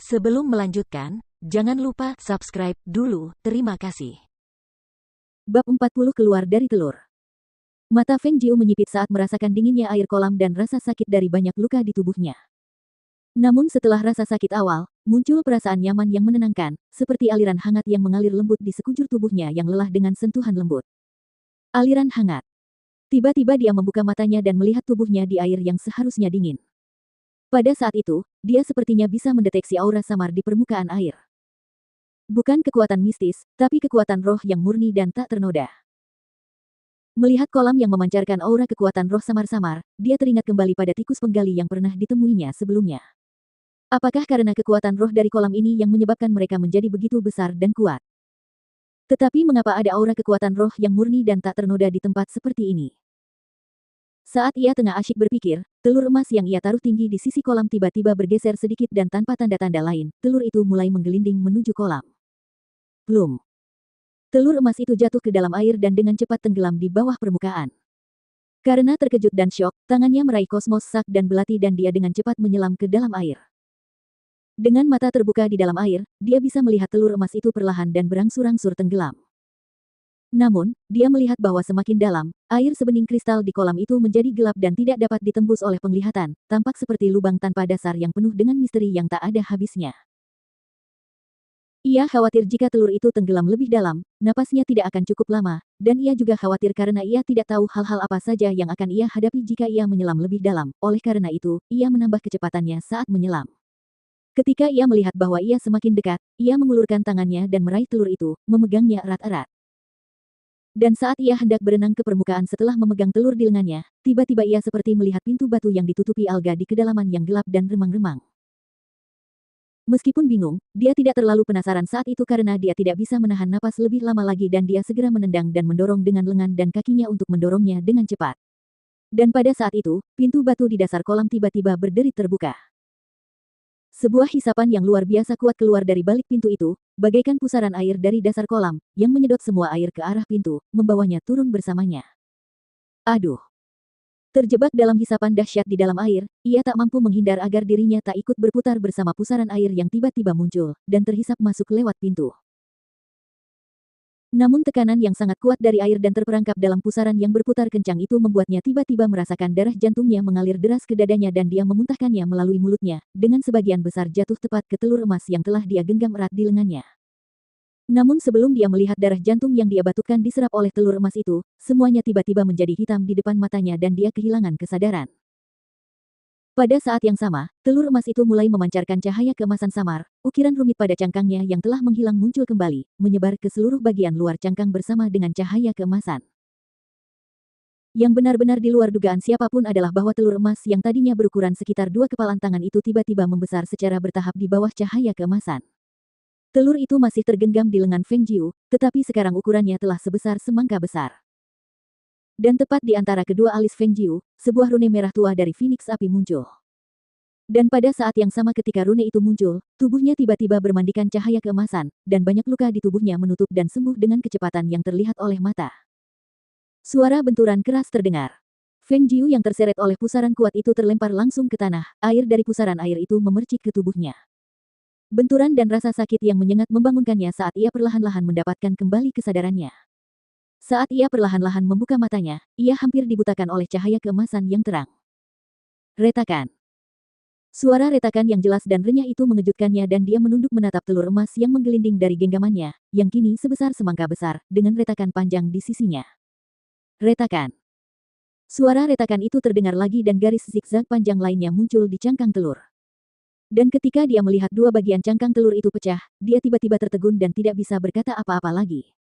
Sebelum melanjutkan, jangan lupa subscribe dulu, terima kasih. Bab 40 keluar dari telur. Mata Feng Jiu menyipit saat merasakan dinginnya air kolam dan rasa sakit dari banyak luka di tubuhnya. Namun setelah rasa sakit awal, muncul perasaan nyaman yang menenangkan, seperti aliran hangat yang mengalir lembut di sekujur tubuhnya yang lelah dengan sentuhan lembut. Aliran hangat. Tiba-tiba dia membuka matanya dan melihat tubuhnya di air yang seharusnya dingin. Pada saat itu, dia sepertinya bisa mendeteksi aura samar di permukaan air. Bukan kekuatan mistis, tapi kekuatan roh yang murni dan tak ternoda. Melihat kolam yang memancarkan aura kekuatan roh samar-samar, dia teringat kembali pada tikus penggali yang pernah ditemuinya sebelumnya. Apakah karena kekuatan roh dari kolam ini yang menyebabkan mereka menjadi begitu besar dan kuat? Tetapi mengapa ada aura kekuatan roh yang murni dan tak ternoda di tempat seperti ini? Saat ia tengah asyik berpikir, telur emas yang ia taruh tinggi di sisi kolam tiba-tiba bergeser sedikit dan tanpa tanda-tanda lain, telur itu mulai menggelinding menuju kolam. Plum. Telur emas itu jatuh ke dalam air dan dengan cepat tenggelam di bawah permukaan. Karena terkejut dan syok, tangannya meraih kosmos sak dan belati dan dia dengan cepat menyelam ke dalam air. Dengan mata terbuka di dalam air, dia bisa melihat telur emas itu perlahan dan berangsur-angsur tenggelam. Namun, dia melihat bahwa semakin dalam, air sebening kristal di kolam itu menjadi gelap dan tidak dapat ditembus oleh penglihatan, tampak seperti lubang tanpa dasar yang penuh dengan misteri yang tak ada habisnya. Ia khawatir jika telur itu tenggelam lebih dalam, napasnya tidak akan cukup lama, dan ia juga khawatir karena ia tidak tahu hal-hal apa saja yang akan ia hadapi jika ia menyelam lebih dalam, oleh karena itu, ia menambah kecepatannya saat menyelam. Ketika ia melihat bahwa ia semakin dekat, ia mengulurkan tangannya dan meraih telur itu, memegangnya erat-erat. Dan saat ia hendak berenang ke permukaan setelah memegang telur di lengannya, tiba-tiba ia seperti melihat pintu batu yang ditutupi alga di kedalaman yang gelap dan remang-remang. Meskipun bingung, dia tidak terlalu penasaran saat itu karena dia tidak bisa menahan napas lebih lama lagi dan dia segera menendang dan mendorong dengan lengan dan kakinya untuk mendorongnya dengan cepat. Dan pada saat itu, pintu batu di dasar kolam tiba-tiba berderit terbuka. Sebuah hisapan yang luar biasa kuat keluar dari balik pintu itu, bagaikan pusaran air dari dasar kolam, yang menyedot semua air ke arah pintu, membawanya turun bersamanya. Aduh! Terjebak dalam hisapan dahsyat di dalam air, ia tak mampu menghindar agar dirinya tak ikut berputar bersama pusaran air yang tiba-tiba muncul, dan terhisap masuk lewat pintu. Namun tekanan yang sangat kuat dari air dan terperangkap dalam pusaran yang berputar kencang itu membuatnya tiba-tiba merasakan darah jantungnya mengalir deras ke dadanya dan dia memuntahkannya melalui mulutnya, dengan sebagian besar jatuh tepat ke telur emas yang telah dia genggam erat di lengannya. Namun sebelum dia melihat darah jantung yang dia batukan diserap oleh telur emas itu, semuanya tiba-tiba menjadi hitam di depan matanya dan dia kehilangan kesadaran. Pada saat yang sama, telur emas itu mulai memancarkan cahaya keemasan samar, ukiran rumit pada cangkangnya yang telah menghilang muncul kembali, menyebar ke seluruh bagian luar cangkang bersama dengan cahaya keemasan. Yang benar-benar di luar dugaan siapapun adalah bahwa telur emas yang tadinya berukuran sekitar 2 kepalan tangan itu tiba-tiba membesar secara bertahap di bawah cahaya keemasan. Telur itu masih tergenggam di lengan Feng Jiu, tetapi sekarang ukurannya telah sebesar semangka besar. Dan tepat di antara kedua alis Feng Jiu, sebuah rune merah tua dari Phoenix api muncul. Dan pada saat yang sama ketika rune itu muncul, tubuhnya tiba-tiba bermandikan cahaya keemasan, dan banyak luka di tubuhnya menutup dan sembuh dengan kecepatan yang terlihat oleh mata. Suara benturan keras terdengar. Feng Jiu yang terseret oleh pusaran kuat itu terlempar langsung ke tanah, air dari pusaran air itu memercik ke tubuhnya. Benturan dan rasa sakit yang menyengat membangunkannya saat ia perlahan-lahan mendapatkan kembali kesadarannya. Saat ia perlahan-lahan membuka matanya, ia hampir dibutakan oleh cahaya keemasan yang terang. Retakan. Suara retakan yang jelas dan renyah itu mengejutkannya dan dia menunduk menatap telur emas yang menggelinding dari genggamannya, yang kini sebesar semangka besar, dengan retakan panjang di sisinya. Retakan. Suara retakan itu terdengar lagi dan garis zigzag panjang lainnya muncul di cangkang telur. Dan ketika dia melihat dua bagian cangkang telur itu pecah, dia tiba-tiba tertegun dan tidak bisa berkata apa-apa lagi.